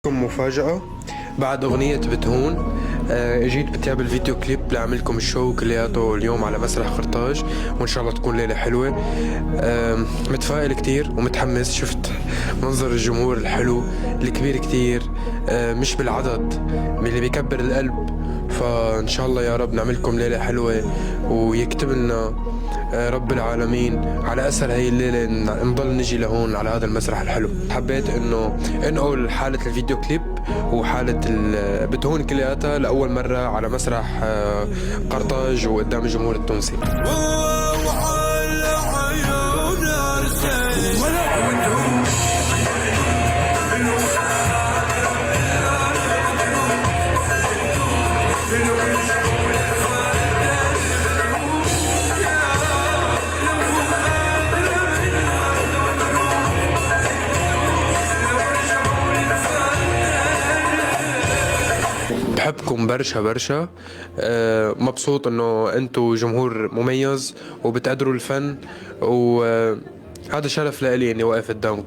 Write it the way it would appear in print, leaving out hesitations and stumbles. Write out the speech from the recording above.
لكم مفاجأة بعد أغنية بتهون. جيت بتجاب الفيديو كليب لأعملكم الشو كلياته اليوم على مسرح قرطاج، وإن شاء الله تكون ليلة حلوة. متفائل كتير ومتحمس. شفت منظر الجمهور الحلو الكبير كتير، مش بالعدد، باللي بيكبر القلب. فإن شاء الله يا رب نعملكم ليلة حلوة ويكتب لنا رب العالمين على أثر هاي الليلة نضل نجي لهون على هذا المسرح الحلو. حبيت إنه انقل حالة الفيديو كليب وحالة بتهون كلياتها لأول مرة على مسرح قرطاج وقدام الجمهور التونسي. بحبكم برشا برشا. مبسوط انه انتو جمهور مميز وبتقدروا الفن، وهذا شرف لإلي اني واقف قدامكم.